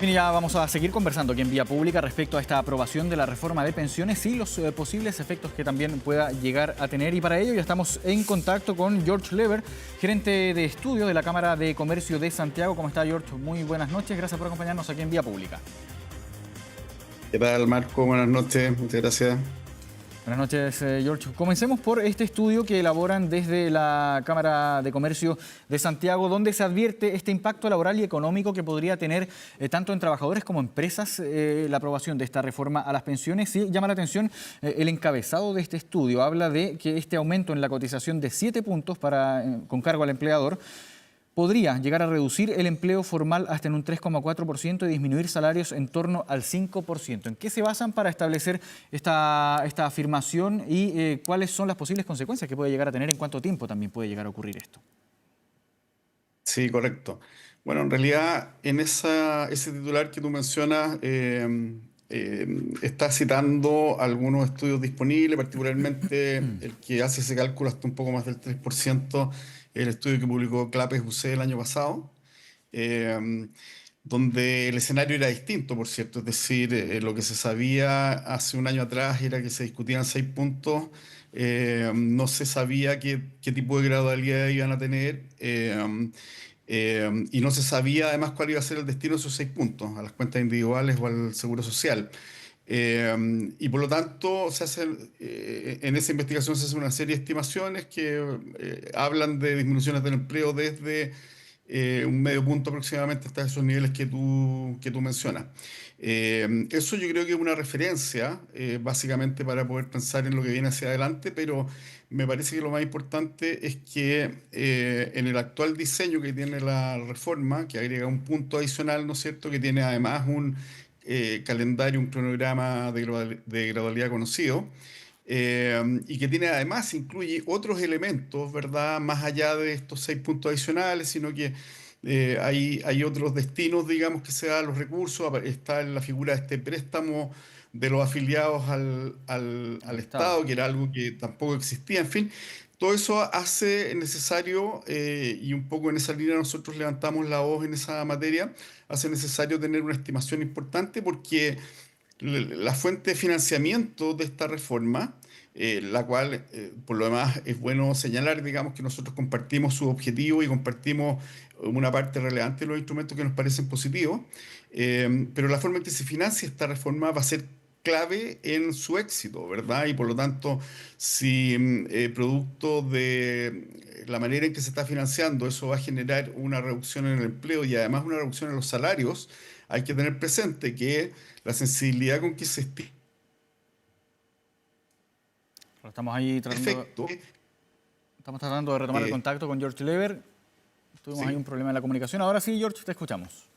Bien, ya vamos a seguir conversando aquí en Vía Pública respecto a esta aprobación de la reforma de pensiones y los posibles efectos que también pueda llegar a tener. Y para ello ya estamos en contacto con George Lever, gerente de estudio de la Cámara de Comercio de Santiago. ¿Cómo está, George? Muy buenas noches. Gracias por acompañarnos aquí en Vía Pública. ¿Qué tal, Marco? Buenas noches, muchas gracias. Buenas noches, George. Comencemos por este estudio que elaboran desde la Cámara de Comercio de Santiago, donde se advierte este impacto laboral y económico que podría tener tanto en trabajadores como empresas la aprobación de esta reforma a las pensiones. Sí, llama la atención el encabezado de este estudio. Habla de que este aumento en la cotización de 7 puntos con cargo al empleador podría llegar a reducir el empleo formal hasta en un 3,4% y disminuir salarios en torno al 5%. ¿En qué se basan para establecer esta afirmación y cuáles son las posibles consecuencias que puede llegar a tener? ¿En cuánto tiempo también puede llegar a ocurrir esto? Sí, correcto. Bueno, en realidad, en ese titular que tú mencionas, está citando algunos estudios disponibles, particularmente el que hace ese cálculo hasta un poco más del 3%, el estudio que publicó Clapes UC el año pasado, eh, donde el escenario era distinto, por cierto. Es decir, lo que se sabía hace un año atrás era que se discutían 6 puntos, no se sabía qué tipo de gradualidad iban a tener. Y no se sabía además cuál iba a ser el destino de esos 6 puntos, a las cuentas individuales o al seguro social. Y por lo tanto, en esa investigación se hace una serie de estimaciones que hablan de disminuciones del empleo desde un medio punto aproximadamente hasta esos niveles que tú mencionas. Eso yo creo que es una referencia, básicamente para poder pensar en lo que viene hacia adelante, pero me parece que lo más importante es que en el actual diseño que tiene la reforma, que agrega un punto adicional, ¿no es cierto?, que tiene además un calendario, un cronograma de gradualidad conocido, y que tiene además, incluye otros elementos, ¿verdad? Más allá de estos 6 puntos adicionales, sino que hay otros destinos, digamos, que se dan los recursos. Está en la figura de este préstamo de los afiliados al Al Estado. Estado, que era algo que tampoco existía. En fin, todo eso hace necesario, y un poco en esa línea nosotros levantamos la voz en esa materia, hace necesario tener una estimación importante porque la fuente de financiamiento de esta reforma, la cual, por lo demás, es bueno señalar, digamos, que nosotros compartimos su objetivo y compartimos una parte relevante de los instrumentos que nos parecen positivos, pero la forma en que se financia esta reforma va a ser clave en su éxito, ¿verdad? Y por lo tanto, si producto de la manera en que se está financiando, eso va a generar una reducción en el empleo y además una reducción en los salarios, hay que tener presente que la sensibilidad con que se estima Estamos ahí el efecto, estamos tratando de retomar el eh, contacto con George Lever. Tuvimos ahí un ¿sí? problema en la comunicación. Ahora sí, George, te escuchamos.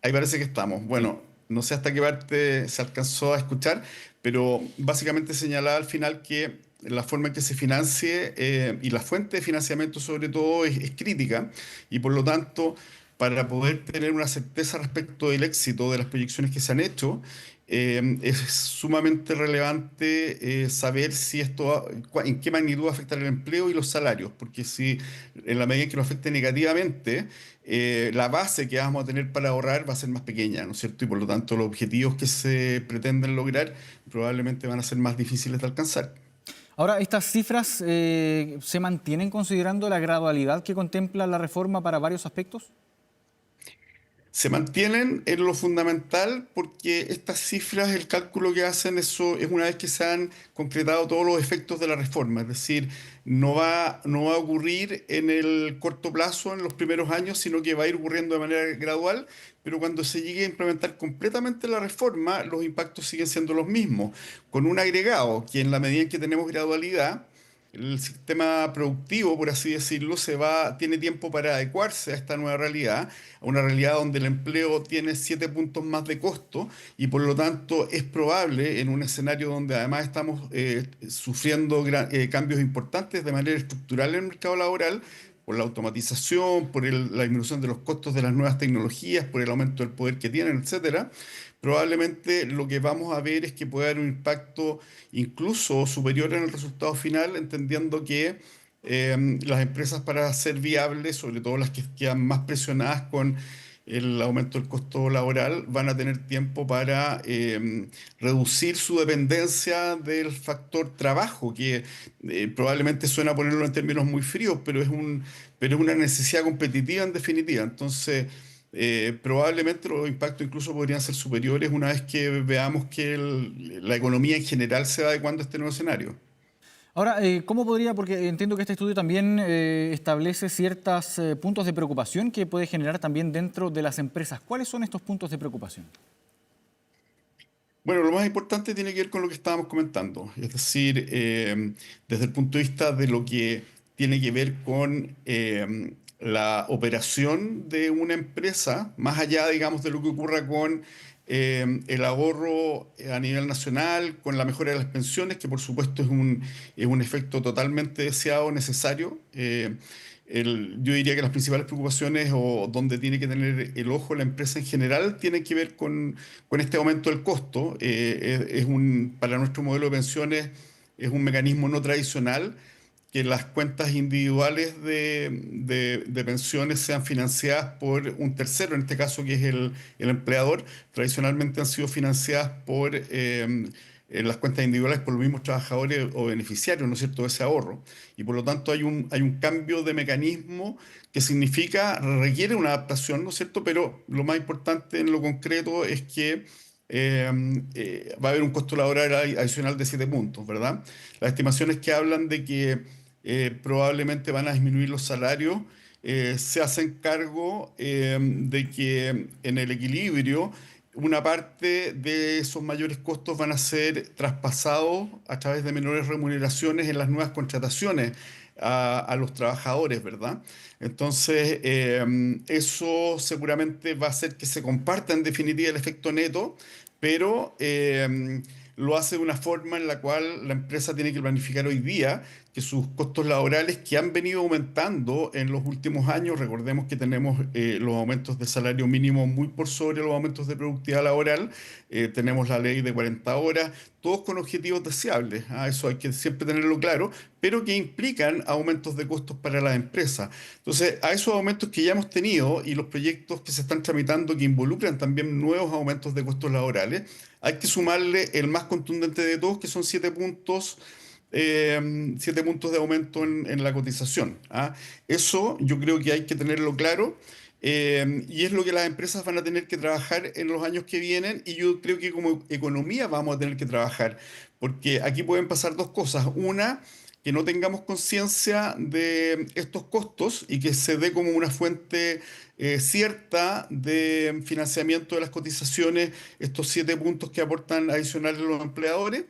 Ahí parece que estamos. Sí. Bueno, no sé hasta qué parte se alcanzó a escuchar, pero básicamente señalaba al final que la forma en que se financie y la fuente de financiamiento sobre todo es crítica y por lo tanto para poder tener una certeza respecto del éxito de las proyecciones que se han hecho, es sumamente relevante saber si en qué magnitud va a afectar el empleo y los salarios, porque si en la medida en que lo afecte negativamente, la base que vamos a tener para ahorrar va a ser más pequeña, ¿no es cierto? Y por lo tanto los objetivos que se pretenden lograr probablemente van a ser más difíciles de alcanzar. Ahora, ¿estas cifras se mantienen considerando la gradualidad que contempla la reforma para varios aspectos? Se mantienen en lo fundamental porque estas cifras, el cálculo que hacen, eso es una vez que se han concretado todos los efectos de la reforma. Es decir, no va a ocurrir en el corto plazo, en los primeros años, sino que va a ir ocurriendo de manera gradual. Pero cuando se llegue a implementar completamente la reforma, los impactos siguen siendo los mismos, con un agregado que en la medida en que tenemos gradualidad, el sistema productivo, por así decirlo, tiene tiempo para adecuarse a esta nueva realidad, a una realidad donde el empleo tiene 7 puntos más de costo y por lo tanto es probable en un escenario donde además estamos sufriendo cambios importantes de manera estructural en el mercado laboral, por la automatización, por la disminución de los costos de las nuevas tecnologías, por el aumento del poder que tienen, etcétera. Probablemente lo que vamos a ver es que puede haber un impacto incluso superior en el resultado final, entendiendo que las empresas para ser viables, sobre todo las que quedan más presionadas con el aumento del costo laboral, van a tener tiempo para reducir su dependencia del factor trabajo, que probablemente suena ponerlo en términos muy fríos, pero es una necesidad competitiva en definitiva. Entonces, probablemente los impactos incluso podrían ser superiores una vez que veamos que la economía en general se va adecuando a este nuevo escenario. Ahora, ¿cómo podría, porque entiendo que este estudio también establece ciertos puntos de preocupación que puede generar también dentro de las empresas? ¿Cuáles son estos puntos de preocupación? Bueno, lo más importante tiene que ver con lo que estábamos comentando, es decir, desde el punto de vista de lo que tiene que ver con la operación de una empresa, más allá, digamos, de lo que ocurra con el ahorro a nivel nacional, con la mejora de las pensiones, que por supuesto es un efecto totalmente deseado, necesario. Yo diría que las principales preocupaciones o donde tiene que tener el ojo la empresa en general tienen que ver con este aumento del costo. Para nuestro modelo de pensiones es un mecanismo no tradicional que las cuentas individuales de pensiones sean financiadas por un tercero, en este caso que es el empleador. Tradicionalmente han sido financiadas por las cuentas individuales por los mismos trabajadores o beneficiarios, ¿no es cierto?, de ese ahorro. Y por lo tanto hay un cambio de mecanismo que significa, requiere una adaptación, ¿no es cierto? Pero lo más importante en lo concreto es que va a haber un costo laboral adicional de 7 puntos, ¿verdad? Las estimaciones que hablan de que probablemente van a disminuir los salarios, se hacen cargo de que en el equilibrio una parte de esos mayores costos van a ser traspasados a través de menores remuneraciones en las nuevas contrataciones a los trabajadores, ¿verdad? Entonces, eso seguramente va a hacer que se comparta en definitiva el efecto neto, pero lo hace de una forma en la cual la empresa tiene que planificar hoy día que sus costos laborales que han venido aumentando en los últimos años, recordemos que tenemos los aumentos de salario mínimo muy por sobre los aumentos de productividad laboral, tenemos la ley de 40 horas, todos con objetivos deseables, eso hay que siempre tenerlo claro, pero que implican aumentos de costos para las empresas. Entonces, a esos aumentos que ya hemos tenido y los proyectos que se están tramitando que involucran también nuevos aumentos de costos laborales, hay que sumarle el más contundente de todos, que son 7 puntos de aumento en la cotización. Eso yo creo que hay que tenerlo claro. Y es lo que las empresas van a tener que trabajar en los años que vienen y yo creo que como economía vamos a tener que trabajar, porque aquí pueden pasar dos cosas. Una, que no tengamos conciencia de estos costos y que se dé como una fuente cierta de financiamiento de las cotizaciones, estos 7 puntos que aportan adicionales los empleadores.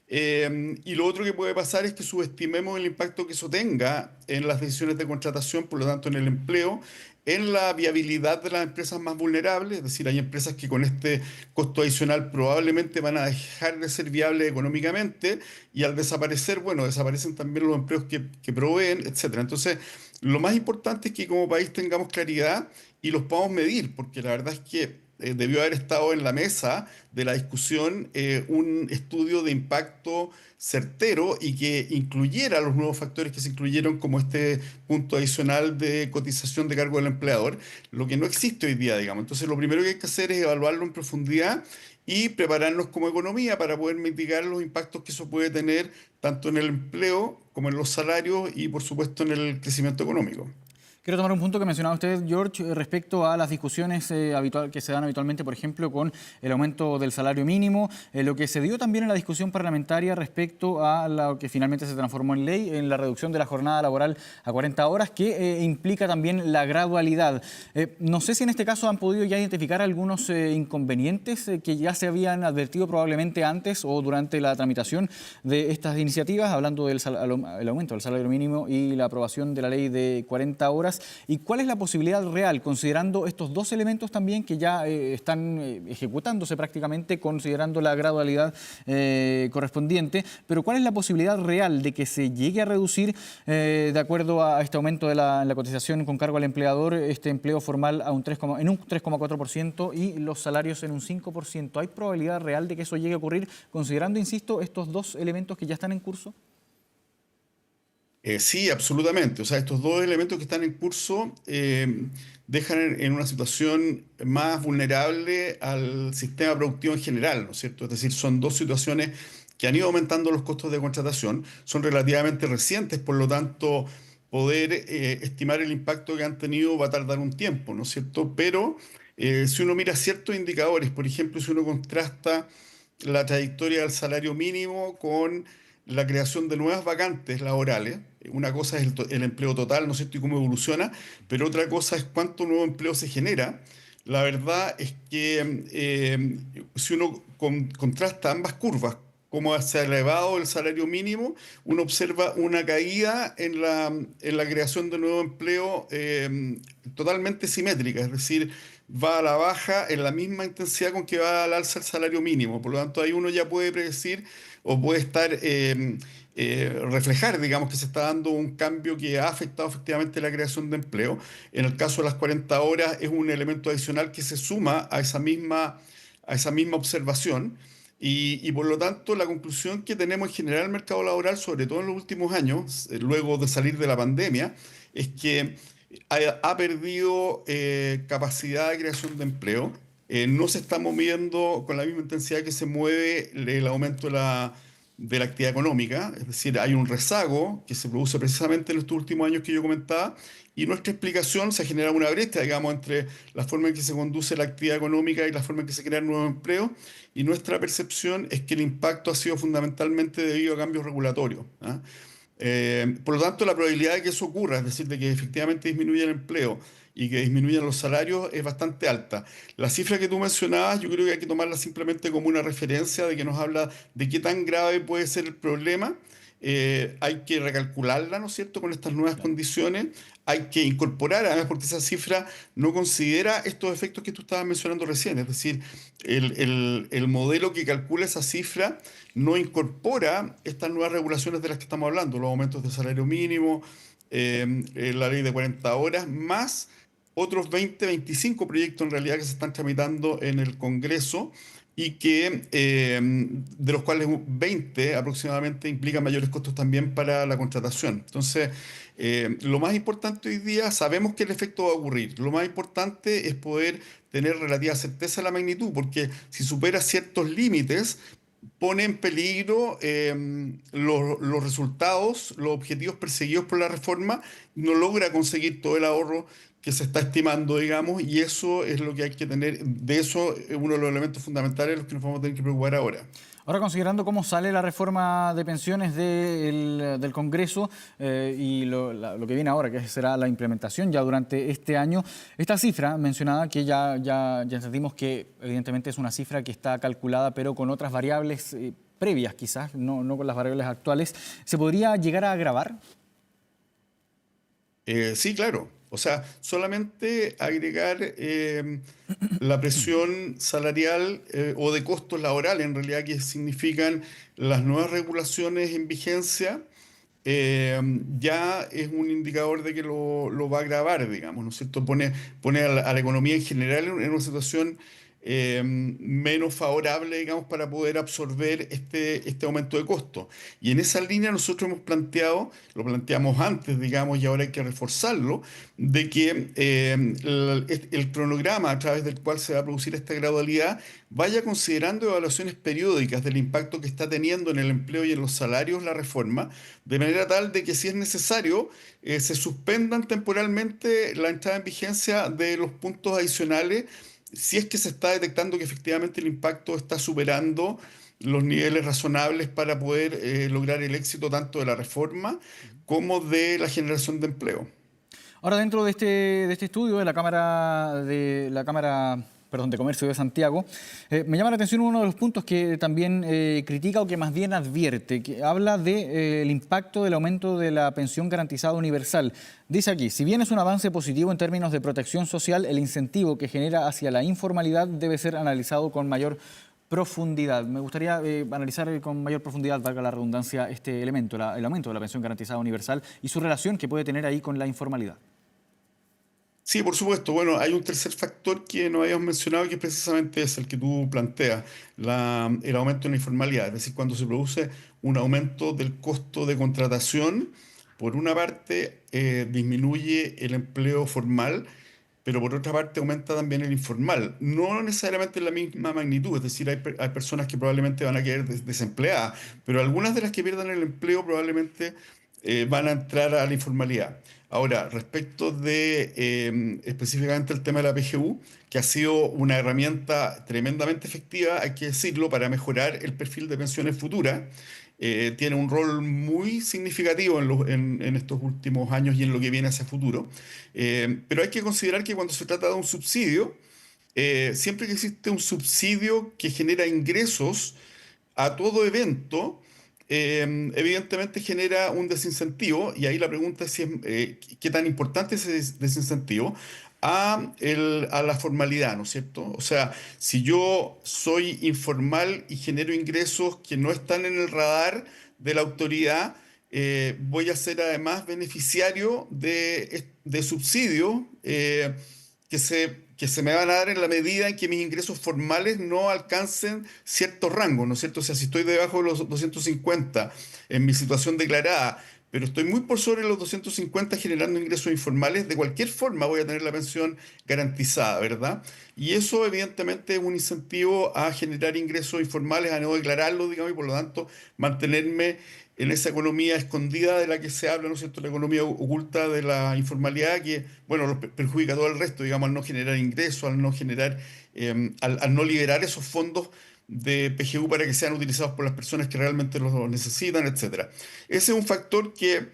Y lo otro que puede pasar es que subestimemos el impacto que eso tenga en las decisiones de contratación, por lo tanto en el empleo, en la viabilidad de las empresas más vulnerables, es decir, hay empresas que con este costo adicional probablemente van a dejar de ser viables económicamente y al desaparecer, bueno, desaparecen también los empleos que proveen, etcétera. Entonces, lo más importante es que como país tengamos claridad y los podamos medir, porque la verdad es que debió haber estado en la mesa de la discusión un estudio de impacto certero y que incluyera los nuevos factores que se incluyeron como este punto adicional de cotización de cargo del empleador, lo que no existe hoy día, digamos. Entonces, lo primero que hay que hacer es evaluarlo en profundidad y prepararnos como economía para poder mitigar los impactos que eso puede tener tanto en el empleo como en los salarios y, por supuesto, en el crecimiento económico. Quiero tomar un punto que mencionaba usted, George, respecto a las discusiones que se dan habitualmente, por ejemplo, con el aumento del salario mínimo, lo que se dio también en la discusión parlamentaria respecto a lo que finalmente se transformó en ley, en la reducción de la jornada laboral a 40 horas, que implica también la gradualidad. No sé si en este caso han podido ya identificar algunos inconvenientes que ya se habían advertido probablemente antes o durante la tramitación de estas iniciativas, hablando del el aumento del salario mínimo y la aprobación de la ley de 40 horas. ¿Y cuál es la posibilidad real, considerando estos dos elementos también que ya están ejecutándose prácticamente, considerando la gradualidad correspondiente, pero cuál es la posibilidad real de que se llegue a reducir, de acuerdo a este aumento de la cotización con cargo al empleador, este empleo formal a en un 3,4% y los salarios en un 5%? ¿Hay probabilidad real de que eso llegue a ocurrir, considerando, insisto, estos dos elementos que ya están en curso? Sí, absolutamente. O sea, estos dos elementos que están en curso dejan en una situación más vulnerable al sistema productivo en general, ¿no es cierto? Es decir, son dos situaciones que han ido aumentando los costos de contratación, son relativamente recientes, por lo tanto, poder estimar el impacto que han tenido va a tardar un tiempo, ¿no es cierto? Pero si uno mira ciertos indicadores, por ejemplo, si uno contrasta la trayectoria del salario mínimo con la creación de nuevas vacantes laborales. Una cosa es el empleo total, ¿no es cierto?, y cómo evoluciona, pero otra cosa es cuánto nuevo empleo se genera. La verdad es que si uno contrasta ambas curvas, cómo se ha elevado el salario mínimo, uno observa una caída en la creación de nuevo empleo totalmente simétrica, es decir, va a la baja en la misma intensidad con que va al alza el salario mínimo. Por lo tanto, ahí uno ya puede predecir o puede estar reflejar, digamos, que se está dando un cambio que ha afectado efectivamente la creación de empleo. En el caso de las 40 horas es un elemento adicional que se suma a esa misma observación. Y por lo tanto, la conclusión que tenemos en general en el mercado laboral, sobre todo en los últimos años, luego de salir de la pandemia, es que ha perdido capacidad de creación de empleo. No se está moviendo con la misma intensidad que se mueve el aumento de la actividad económica. Es decir, hay un rezago que se produce precisamente en estos últimos años que yo comentaba, y nuestra explicación se genera una brecha, digamos, entre la forma en que se conduce la actividad económica y la forma en que se crean nuevos empleos, y nuestra percepción es que el impacto ha sido fundamentalmente debido a cambios regulatorios. ¿Ah? Por lo tanto, la probabilidad de que eso ocurra, es decir, de que efectivamente disminuya el empleo y que disminuyan los salarios, es bastante alta. La cifra que tú mencionabas, yo creo que hay que tomarla simplemente como una referencia de que nos habla de qué tan grave puede ser el problema. Hay que recalcularla, ¿no es cierto?, con estas nuevas Claro. condiciones. Hay que incorporar, además, porque esa cifra no considera estos efectos que tú estabas mencionando recién. Es decir, el modelo que calcula esa cifra no incorpora estas nuevas regulaciones de las que estamos hablando, los aumentos de salario mínimo, la ley de 40 horas, más otros 20, 25 proyectos en realidad que se están tramitando en el Congreso y que de los cuales 20 aproximadamente implican mayores costos también para la contratación. Entonces, lo más importante hoy día, sabemos que el efecto va a ocurrir. Lo más importante es poder tener relativa certeza de la magnitud, porque si supera ciertos límites, pone en peligro los resultados, los objetivos perseguidos por la reforma, no logra conseguir todo el ahorro que se está estimando, digamos, y eso es lo que hay que tener, de eso es uno de los elementos fundamentales de los que nos vamos a tener que preocupar ahora. Ahora, considerando cómo sale la reforma de pensiones del Congreso y lo que viene ahora, que será la implementación ya durante este año, esta cifra mencionada, que ya entendimos que evidentemente es una cifra que está calculada, pero con otras variables previas quizás, no con las variables actuales, ¿se podría llegar a agravar? Sí, claro. O sea, solamente agregar la presión salarial o de costos laborales, en realidad, que significan las nuevas regulaciones en vigencia, eh, ya es un indicador de que lo va a agravar, digamos, ¿no es cierto? Pone a la economía en general en una situación menos favorable, digamos, para poder absorber este aumento de costo. Y en esa línea nosotros hemos planteado, lo planteamos antes, digamos, y ahora hay que reforzarlo, de que el cronograma a través del cual se va a producir esta gradualidad vaya considerando evaluaciones periódicas del impacto que está teniendo en el empleo y en los salarios la reforma, de manera tal de que si es necesario, se suspendan temporalmente la entrada en vigencia de los puntos adicionales si es que se está detectando que efectivamente el impacto está superando los niveles razonables para poder lograr el éxito tanto de la reforma como de la generación de empleo. Ahora, dentro de este estudio de la Cámara, perdón, de Comercio de Santiago, me llama la atención uno de los puntos que también critica o que más bien advierte, que habla del impacto del aumento de la pensión garantizada universal. Dice aquí, si bien es un avance positivo en términos de protección social, el incentivo que genera hacia la informalidad debe ser analizado con mayor profundidad. Me gustaría analizar con mayor profundidad, valga la redundancia, este elemento, el aumento de la pensión garantizada universal y su relación que puede tener ahí con la informalidad. Sí, por supuesto. Bueno, hay un tercer factor que no habíamos mencionado, que es precisamente es el que tú planteas, el aumento en la informalidad. Es decir, cuando se produce un aumento del costo de contratación, por una parte, disminuye el empleo formal, pero por otra parte aumenta también el informal. No necesariamente en la misma magnitud, es decir, hay personas que probablemente van a quedar desempleadas, pero algunas de las que pierdan el empleo probablemente van a entrar a la informalidad. Ahora, respecto de específicamente el tema de la PGU, que ha sido una herramienta tremendamente efectiva, hay que decirlo, para mejorar el perfil de pensiones futuras. Tiene un rol muy significativo en estos últimos años y en lo que viene hacia futuro. Pero hay que considerar que cuando se trata de un subsidio, siempre que existe un subsidio que genera ingresos a todo evento, evidentemente genera un desincentivo, y ahí la pregunta es si qué tan importante es ese desincentivo a la formalidad, ¿no es cierto? O sea, si yo soy informal y genero ingresos que no están en el radar de la autoridad, voy a ser además beneficiario de subsidios que se me van a dar en la medida en que mis ingresos formales no alcancen ciertos rangos, ¿no es cierto? O sea, si estoy debajo de los 250 en mi situación declarada, pero estoy muy por sobre los 250 generando ingresos informales, de cualquier forma voy a tener la pensión garantizada, ¿verdad? Y eso evidentemente es un incentivo a generar ingresos informales, a no declararlos, digamos, y por lo tanto mantenerme en esa economía escondida de la que se habla, ¿no es cierto? La economía oculta de la informalidad que, bueno, perjudica a todo el resto, digamos, al no generar ingresos, al no generar, al no liberar esos fondos de PGU para que sean utilizados por las personas que realmente los necesitan, etcétera. Ese es un factor que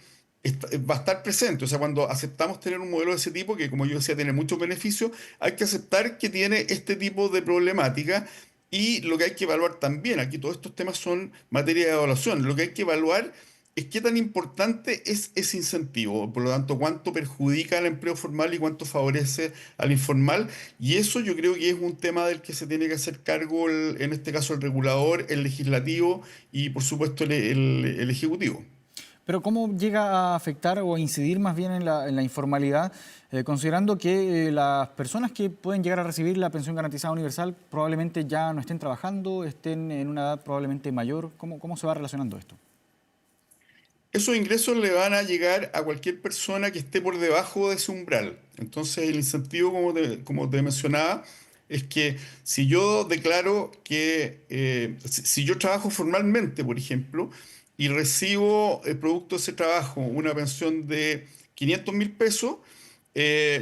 va a estar presente. O sea, cuando aceptamos tener un modelo de ese tipo, que como yo decía, tiene muchos beneficios, hay que aceptar que tiene este tipo de problemática. Y lo que hay que evaluar también, aquí todos estos temas son materia de evaluación, lo que hay que evaluar es qué tan importante es ese incentivo, por lo tanto, cuánto perjudica al empleo formal y cuánto favorece al informal. Y eso yo creo que es un tema del que se tiene que hacer cargo, en este caso, el regulador, el legislativo y, por supuesto, el ejecutivo. Pero ¿cómo llega a afectar o a incidir más bien en la informalidad, considerando que las personas que pueden llegar a recibir la pensión garantizada universal probablemente ya no estén trabajando, estén en una edad probablemente mayor? ¿Cómo se va relacionando esto? Esos ingresos le van a llegar a cualquier persona que esté por debajo de ese umbral. Entonces, el incentivo, como te mencionaba, es que si yo declaro que, si yo trabajo formalmente, por ejemplo, y recibo, producto de ese trabajo, una pensión de 500.000 pesos,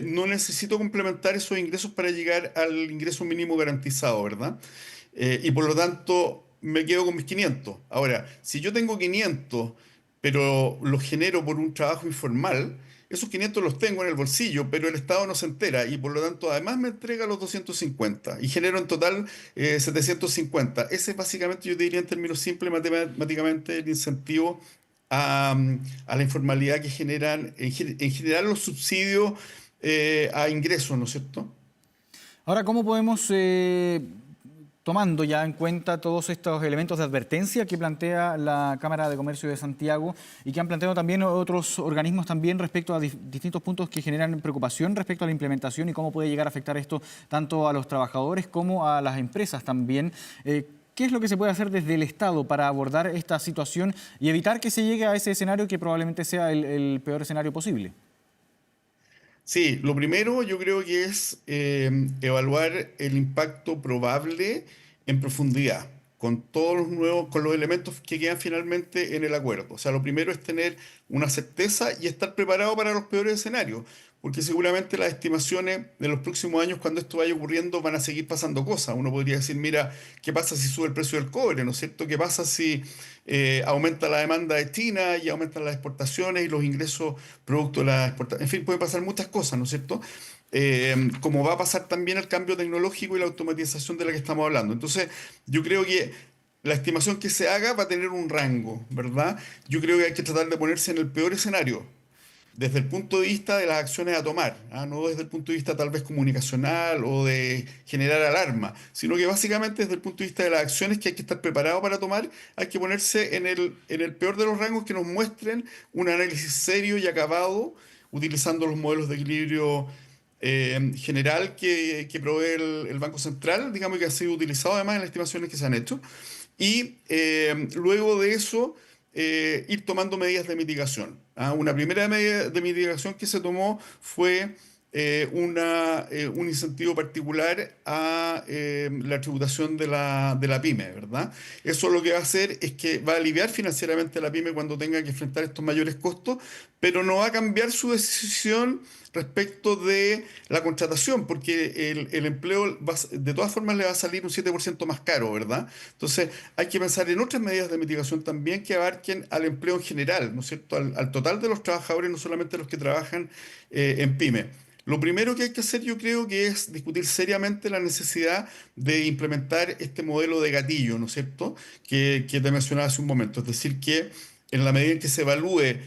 no necesito complementar esos ingresos para llegar al ingreso mínimo garantizado, ¿verdad? Y por lo tanto, me quedo con mis 500. Ahora, si yo tengo 500 pero los genero por un trabajo informal, esos 500 los tengo en el bolsillo, pero el Estado no se entera y por lo tanto además me entrega los 250 y genero en total 750. Ese es básicamente, yo te diría en términos simples, matemáticamente, el incentivo a la informalidad que generan en general los subsidios a ingresos, ¿no es cierto? Ahora, ¿cómo podemos, tomando ya en cuenta todos estos elementos de advertencia que plantea la Cámara de Comercio de Santiago y que han planteado también otros organismos también respecto a distintos puntos que generan preocupación respecto a la implementación y cómo puede llegar a afectar esto tanto a los trabajadores como a las empresas también? ¿Qué es lo que se puede hacer desde el Estado para abordar esta situación y evitar que se llegue a ese escenario que probablemente sea el peor escenario posible? Sí, lo primero yo creo que es evaluar el impacto probable en profundidad, con todos los nuevos, con los elementos que quedan finalmente en el acuerdo. O sea, lo primero es tener una certeza y estar preparado para los peores escenarios, porque seguramente las estimaciones de los próximos años, cuando esto vaya ocurriendo, van a seguir pasando cosas. Uno podría decir, mira, ¿qué pasa si sube el precio del cobre? ¿No es cierto? ¿Qué pasa si aumenta la demanda de China y aumentan las exportaciones y los ingresos producto de la exportación? En fin, pueden pasar muchas cosas, ¿no es cierto? Como va a pasar también el cambio tecnológico y la automatización de la que estamos hablando. Entonces, yo creo que la estimación que se haga va a tener un rango, ¿verdad? Yo creo que hay que tratar de ponerse en el peor escenario desde el punto de vista de las acciones a tomar, ¿ah? No desde el punto de vista tal vez comunicacional o de generar alarma, sino que básicamente desde el punto de vista de las acciones que hay que estar preparado para tomar, hay que ponerse en el peor de los rangos que nos muestren un análisis serio y acabado, utilizando los modelos de equilibrio general que provee el Banco Central, digamos que ha sido utilizado además en las estimaciones que se han hecho, y luego de eso ir tomando medidas de mitigación. Una primera medida de mitigación que se tomó fue un incentivo particular a la tributación de la pyme, ¿verdad? Eso lo que va a hacer es que va a aliviar financieramente a la pyme cuando tenga que enfrentar estos mayores costos, pero no va a cambiar su decisión respecto de la contratación, porque el empleo de todas formas le va a salir un 7% más caro, ¿verdad? Entonces hay que pensar en otras medidas de mitigación también que abarquen al empleo en general, ¿no es cierto? Al total de los trabajadores, no solamente los que trabajan en pyme. Lo primero que hay que hacer, yo creo que es discutir seriamente la necesidad de implementar este modelo de gatillo, ¿no es cierto? Que te mencionaba hace un momento. Es decir, que en la medida en que se evalúe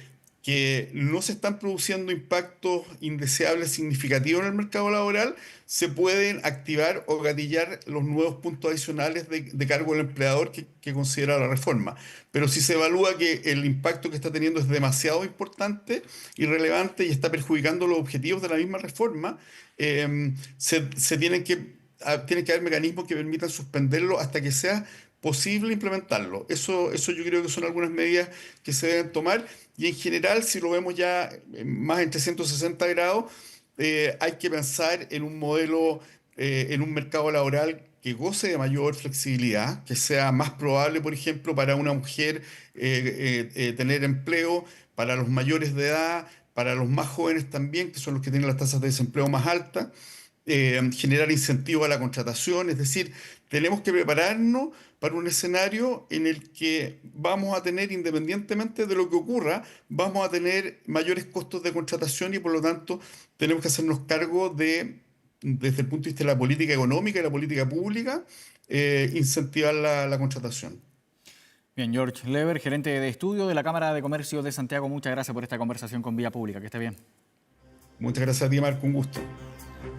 que no se están produciendo impactos indeseables significativos en el mercado laboral, se pueden activar o gatillar los nuevos puntos adicionales de cargo del empleador que considera la reforma. Pero si se evalúa que el impacto que está teniendo es demasiado importante y relevante y está perjudicando los objetivos de la misma reforma, se tienen que haber mecanismos que permitan suspenderlo hasta que sea posible implementarlo. Eso yo creo que son algunas medidas que se deben tomar y en general, si lo vemos ya más en 360 grados, hay que pensar en un modelo, en un mercado laboral que goce de mayor flexibilidad, que sea más probable, por ejemplo, para una mujer tener empleo, para los mayores de edad, para los más jóvenes también, que son los que tienen las tasas de desempleo más altas, generar incentivos a la contratación, es decir, tenemos que prepararnos para un escenario en el que vamos a tener, independientemente de lo que ocurra, vamos a tener mayores costos de contratación y por lo tanto tenemos que hacernos cargo de, desde el punto de vista de la política económica y la política pública, incentivar la contratación. Bien, George Leber, gerente de estudio de la Cámara de Comercio de Santiago, muchas gracias por esta conversación con Vía Pública. Que esté bien. Muchas gracias a ti, Marco, un gusto.